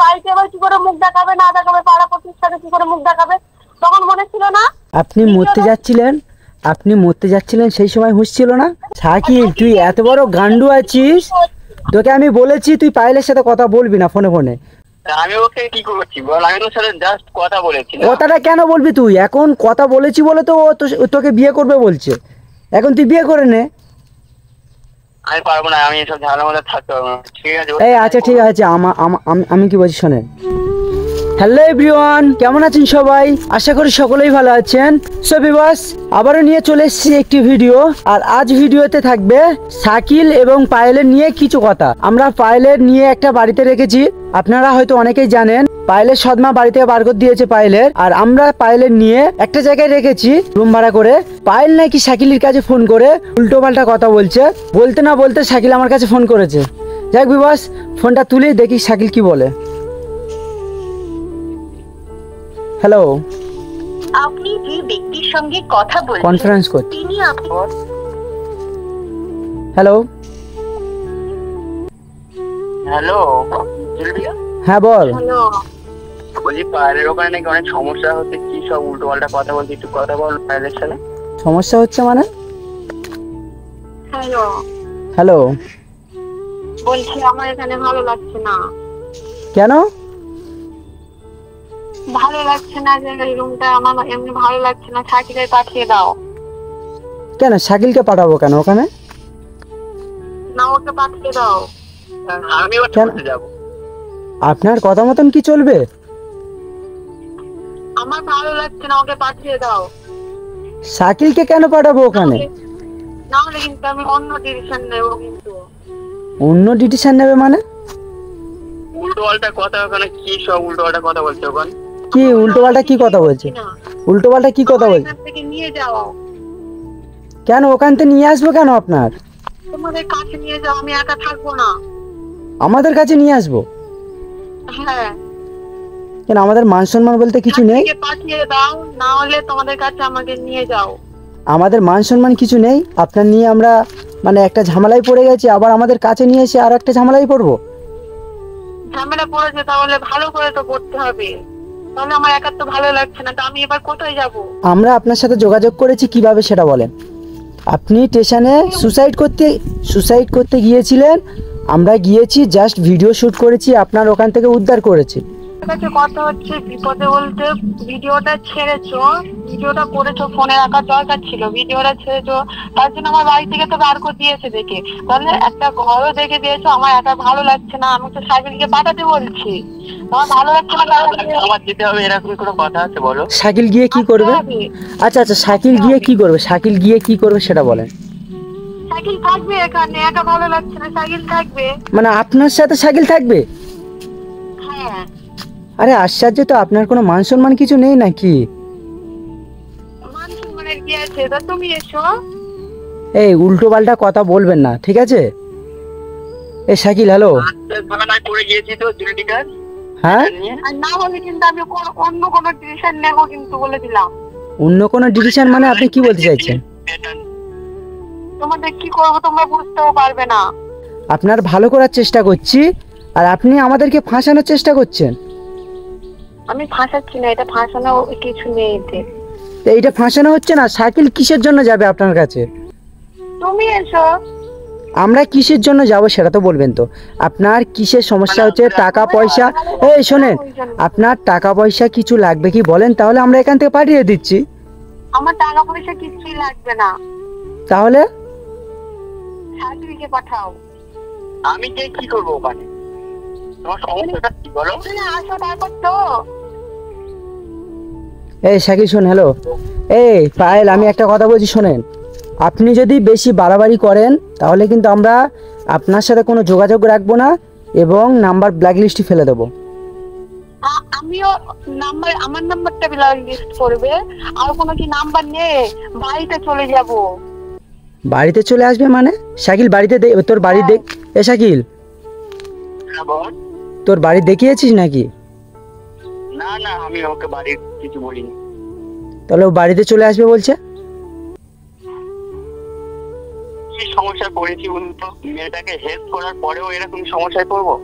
বাড়িতে এবার কি করে মুখ দেখাবে না দেখাবে, পাড়া প্রতিষ্ঠানে কি করে মুখ দেখাবে, তখন মনে ছিল না? আপনি মরতে যাচ্ছিলেন, আপনি মরতে যাচ্ছিলেন, সেই সময় হুঁশ ছিল না? শাকিল, তুই এত বড় গান্ডু আছিস, তোকে আমি বলেছি তুই পায়েলের সাথে কথা বলবি না ফোনে ফোনে। আমি ওকে কি করছি বল, আমি তোর সাথে জাস্ট কথা বলেছি। কথাটা কেন বলবি তুই? এখন কথা বলেছি বলে তো ও তোকে বিয়ে করবে বলছে, এখন তুই বিয়ে করে নে। আমি পারবো না, আমি এসব ঝামেলার মধ্যে থাকতে পারবো না, ঠিক আছে? এই আচ্ছা ঠিক আছে, আমি কি বলছি শোনেন। হ্যালো এভরিওয়ান, কেমন আছেন সবাই? আশা করি সকলেই ভালো আছেন। সো ভিউয়ার্স, আবারও নিয়ে চলে এসেছি একটি ভিডিও। আর আজ ভিডিওতে থাকবে শাকিল এবং পায়েলের নিয়ে কিছু কথা। আমরা পায়েলের নিয়ে একটা বাড়িতে রেখেছি, আপনারা হয়তো অনেকেই জানেন। পায়েলের সৎমা বাড়ি থেকে বার করে দিয়েছে পায়েলের, আর আমরা পায়েলের নিয়ে একটা জায়গায় রেখেছি রুম ভাড়া করে। পায়েল নাকি শাকিলের কাছে ফোন করে উল্টো পাল্টা কথা বলছে, বলতে না বলতে শাকিল আমার কাছে ফোন করেছে। যাক ভিউয়ার্স, ফোনটা তুলে দেখি শাকিল কি বলে। হ্যালো, আপনি যে ব্যক্তির সঙ্গে কথা বলছেন কনফারেন্স করছি। তিনি হ্যালো হ্যালো, হ্যাঁ বল। হ্যালো, বলছি পায়েলের ওখানে নাকি অনেক সমস্যা হচ্ছে, কি সব উল্টো পাল্টা কথা বলছি, একটু কথা বল পায়েলের সাথে। সমস্যা হচ্ছে মানে? হ্যালো, হ্যালো, বলছি আমার এখানে ভালো লাগছে না। কেন? ভালো লাগছে না যে এই রুমটা আমার এমনি ভালো লাগছে না, শাকিলে পাঠিয়ে দাও। কেন শাকিলকে পাঠাবো কেন ওখানে? না, ওকে পাঠিয়ে দাও। আমি ওর কেন? সাথে যাবো। আপনার কথা মতন কি চলবে? আমার ভালো লাগছে না, ওকে পাঠিয়ে দাও। শাকিলকে কেন পাঠাবো ওখানে? না হলে কিন্তু আমি অন্য ডিসিশন নেবো কিন্তু। অন্য ডিসিশন নেবে মানে? উল্টো পাল্টা কথা, ওখানে কি সব উল্টো পাল্টা কথা বলছে ওখানে? কি উল্টো পাল্টা কি কথা বলছে? উল্টো পাল্টা কি কথা বলছে? এখান থেকে নিয়ে যাও, কেন ওখান থেকে নিয়ে আসবো কেন আপনার? তোমাদের কাছে নিয়ে যাও, আমি একা থাকবো না। আমাদের কাছে নিয়ে আসবো? হ্যাঁ, কেন আমাদের মান সম্মান বলতে কিছু নেই? থেকে পাঠিয়ে দাও, না হলে তোমাদের কাছে আমাকে নিয়ে যাও। আমাদের মান সম্মান কিছু নেই? আপনার নিয়ে আমরা মানে একটা ঝামেলায় পড়ে গেছি, আবার আমাদের কাছে নিয়ে এসে আর একটা ঝামেলায় পড়বো? ঝামেলা পড়েছে তাহলে ভালো করে তো করতে হবে, তাহলে আমার একা তো ভালো লাগছে না, তো আমি এবার কোথায় যাব? আমরা আপনার সাথে যোগাযোগ করেছি কিভাবে সেটা বলেন। আপনি স্টেশনে সুসাইড করতে গিয়েছিলেন, আমরা গিয়েছি জাস্ট ভিডিও শুট করেছি, আপনার ওখান থেকে উদ্ধার করেছি। আমার কাছে কথা হচ্ছে বিপদে বলতে ভিডিওটা ছেড়েছো, ভিডিওটা করেছো, ফোনে রাখার দরকার ছিল, ভিডিওটা ছেড়েছো, তার জন্য আমার বাড়ি থেকে তো বার করে দিয়েছে দেখে, তাহলে একটা ঘরও দেখে দিয়েছো। আমার একা ভালো লাগছে না, আমি তো সাইকেলকে পাঠাতে বলছি, আমার ভালো লাগছে না, আমার যেতে হবে এরকম কোনো কথা আছে বলো? শাকিল গিয়ে কি করবে? আচ্ছা আচ্ছা, শাকিল গিয়ে কি করবে? শাকিল গিয়ে কি করবে সেটা বলেন। সাইকেল থাকবে এখানে, একা ভালো লাগছে না, সাইকেল থাকবে। মানে আপনার সাথে শাকিল থাকবে? হ্যাঁ। আরে আশ্চর্য তো, আপনার কোনো মান সম্মান কিছু নেই নাকি? মান সম্মানের কি আছে, তা তুমি এসো। এই উল্টো পাল্টা কথা বলবেন না, ঠিক আছে? এ শাকিল, হ্যালো। করে গিয়েছি তো চুরিটিকার। হ্যাঁ, আর না হলে কিন্তু আমি অন্য কোনো ডিসিশন নেবো কিন্তু, বলে দিলাম। অন্য কোনো ডিসিশন মানে আপনি কি বলতে চাইছেন? তোমাদের কি করবো তোমরা বুঝতেও পারবে না। আপনার ভালো করার চেষ্টা করছি, আর আপনি আমাদেরকে ফাঁসানোর চেষ্টা করছেন। আমি ফাঁসাচ্ছি না, এটা ফাঁসানো কিছু নেই এতে। তো এইটা ফাঁসানো হচ্ছে না। শাকিল কিসের জন্য যাবে আপনার কাছে? তুমি এসো। আমরা কিসের জন্য যাব সেটা তো বলবেন তো। আপনার কিসের সমস্যা হচ্ছে? টাকা পয়সা? এই শোনেন, আপনার টাকা পয়সা কিছু লাগবে কি বলেন, তাহলে আমরা এখান থেকে পাঠিয়ে দিচ্ছি। আমার টাকা পয়সা কিছুই লাগবে না, তাহলে শাশুড়িকে পাঠাও। আমি যে কি করবো ওখানে? তোমার সমস্যাটা কি বলো? এখানে আসো তারপর তো। এই শাকিল শোন, হ্যালো। এই পায়েল, আমি একটা কথা বলছি শোনেন। আপনি যদি বেশি বাড়াবাড়ি করেন তাহলে কিন্তু আমরা আপনার সাথে কোনো যোগাযোগ রাখবো না এবং নাম্বার ব্ল্যাকলিস্টে ফেলে দেবো। আমিও নাম্বার, আমার নাম্বারটা ব্লক লিস্ট করবে? আর কোনো কি নাম্বার নেই? বাড়িতে চলে যাব। বাড়িতে চলে আসবে মানে? শাকিল বাড়িতে তোর বাড়ি দেখ। এ শাকিল, তোর বাড়ি দেখিয়েছিস নাকি? না না, আমি ওকে বাড়ির কিছু বলিনি। তাহলে ও বাড়িতে চলে আসবে বলছে। কি সমস্যা করেছি বলুন তো? মেয়েটাকে হেল্প করার পরেও এরকম সমস্যায় পড়বো?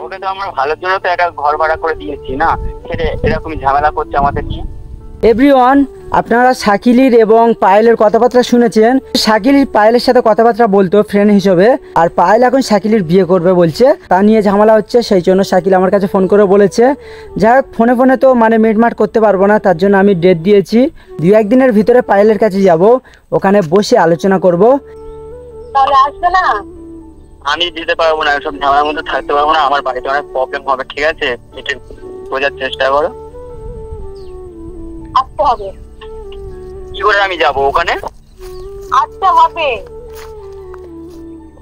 ওকে তো আমার ভালোর জন্য তো একটা ঘর ভাড়া করে দিয়েছি না, সেটা এরকম ঝামেলা করছে আমাদের কি? এভরিওয়ান, আপনারা শাকিলির এবং পায়েলের কথাবার্তা শুনেছেন। শাকিল পায়েলের সাথে কথাবার্তা বলতো ফ্রেন্ড হিসেবে, আর পায়েল এখন শাকিলির বিয়ে করবে বলছে, তা নিয়ে ঝামেলা হচ্ছে। সেই জন্য শাকিল আমার কাছে ফোন করে বলেছে, যাই হোক ফোনে ফোনে তো মানে মিটমাট করতে পারবো না, তার জন্য আমি ডেট দিয়েছি 2-1 দিনের ভিতরে পায়েলের কাছে যাব, ওখানে বসে আলোচনা করব। তাহলে আসবে না? আমি দিতে পারবো না, সব ঝামেলার মধ্যে থাকতে পারবো না, আমার বাড়িতে অনেক প্রবলেম হবে, ঠিক আছে? এটা বোঝার চেষ্টা করো। আসতে হবে। কি করে আমি যাবো ওখানে? আসতে হবে।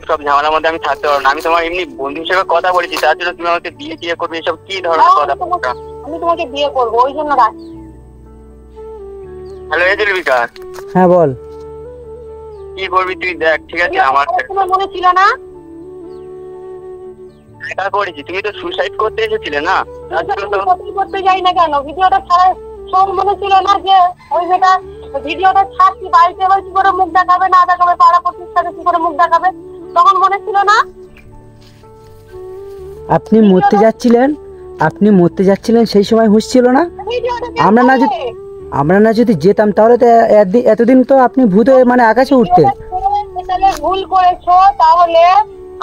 সব ঝামেলার মধ্যে আমি থাকতে পারবো না। আমি তোমার এমনি বন্ধু হিসেবে কথা বলেছি, তার জন্য তুমি আমাকে বিয়ে করবে, এসব কি ধরনের কথা? আমি তোমাকে বিয়ে করবো, ওই জন্য রাখছি। হ্যালো এজেলবিকা, হ্যাঁ বল। কি করবি তুই দেখ, ঠিক আছে? আমার তোমার মনে ছিল না? একা করেছি, তুমি তো সুইসাইড করতে এসেছিলে না, তার জন্য তো করতে যাই না কেন? ভিডিওটা ছাড়া সব মনে ছিল না যে ওই মেয়েটা ভিডিওটা ছাড়ছি, বাড়িতে এবার কি করে মুখ দেখাবে না দেখাবে, পাড়া প্রতিষ্ঠানে কি করে মুখ দেখাবে, তখন মনে ছিল না? আপনি মরতে যাচ্ছিলেন সেই সময় হুঁশ ছিল না? আমরা না যদি যেতাম তাহলে তো এতদিন তো আপনি ভূত হয়ে মানে আকাশে উঠতেন। তাহলে ভুল করেছো, তাহলে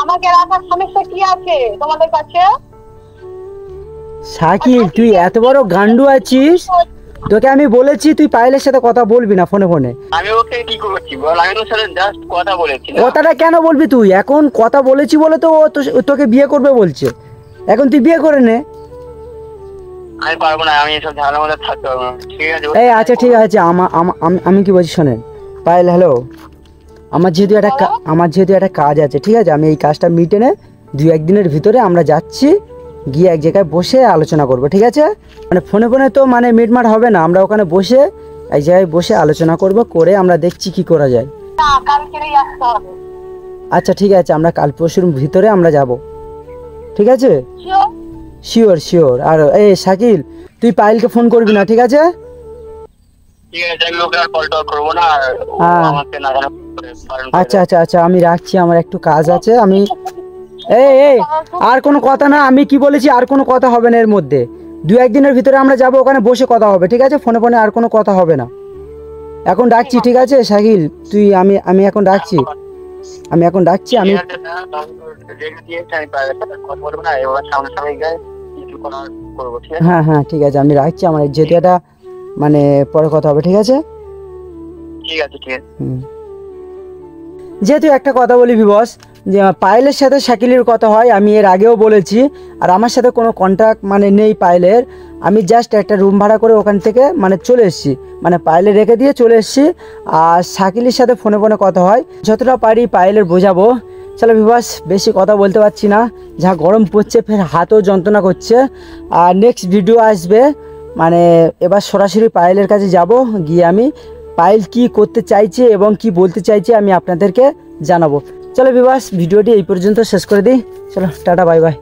আমাকে রাখার সমস্যা কি আছে তোমাদের কাছে? শাকিল, তুই এত বড় গান্ডু আছিস, তোকে আমি বলেছি তুই পায়েলের সাথে কথা বলবি না ফোনে ফোনে। আমি ওকে কি করছি বল? আমি ওর সাথে জাস্ট কথা বলেছি। কথাটা কেন বলবি তুই? এখন কথা বলেছি বলে তো ও তোকে বিয়ে করবে বলছে, এখন তুই বিয়ে করে নে। আমি পারবো না, আমি এসব ঝামেলার মধ্যে থাকতে পারবো না, ঠিক আছে? এই আচ্ছা ঠিক আছে, আমি কি বলছি শোনেন পায়েল, হ্যালো, আমার যেহেতু একটা কাজ আছে, ঠিক আছে? আমি এই কাজটা মিটে নে 2-1 দিনের ভিতরে আমরা যাচ্ছি, গিয়ে এক জায়গায় বসে আলোচনা করব, ঠিক আছে? মানে ফোনে ফোনে তো মানে মিটমাট হবে না, আমরা ওখানে বসে এক জায়গায় বসে আলোচনা করব, করে আমরা দেখছি কি করা যায়। না, কালকেই আসতে হবে। আচ্ছা ঠিক আছে, আমরা কাল পরশুর ভিতরে আমরা যাব, ঠিক আছে? শিওর। আর এই শাকিল, তুই পায়েলকে ফোন করবি না, ঠিক আছে? ঠিক আছে, আমি ওকে আর কল টল করবো না, আর আমাকে না জানা আচ্ছা আমি রাখছি, আমার একটু কাজ আছে। আমি এই আর কোনো কথা না, আমি কি বলেছি, আর কোনো কথা হবে না এর মধ্যে। 2-1 দিনের ভিতরে আমরা যাব, ওখানে বসে কথা হবে, ঠিক আছে? ফোনে ফোনে আর কোনো কথা হবে না। এখন ডাকছি, ঠিক আছে শাকিল? তুই আমি এখন ডাকছি, আমি হ্যাঁ ঠিক আছে, আমি রাখছি। আমার যেহেতু এটা মানে পরে কথা হবে, ঠিক আছে? ঠিক আছে। যেহেতু একটা কথা বলি বস, যে পায়েলের সাথে শাকিলের কথা হয়, আমি এর আগেও বলেছি, আর আমার সাথে কোনো কন্ট্যাক্ট মানে নেই পায়েলের। আমি জাস্ট একটা রুম ভাড়া করে ওখান থেকে মানে চলে এসেছি, মানে পায়েলে রেখে দিয়ে চলে এসেছি। আর শাকিলের সাথে ফোনে ফোনে কথা হয়, যতটা পারি পায়েলের বোঝাবো। চলো বিবাস, বেশি কথা বলতে পারছি না, যা গরম পড়ছে, ফের হাতও যন্ত্রণা করছে। আর নেক্সট ভিডিও আসবে, মানে এবার সরাসরি পায়েলের কাছে যাব, গিয়ে আমি পায়েল কি করতে চাইছে এবং কি বলতে চাইছে আমি আপনাদেরকে জানাবো। চলো বিবাস, ভিডিওটি এই পর্যন্ত শেষ করে দিই। চলো টাটা, বাই বাই।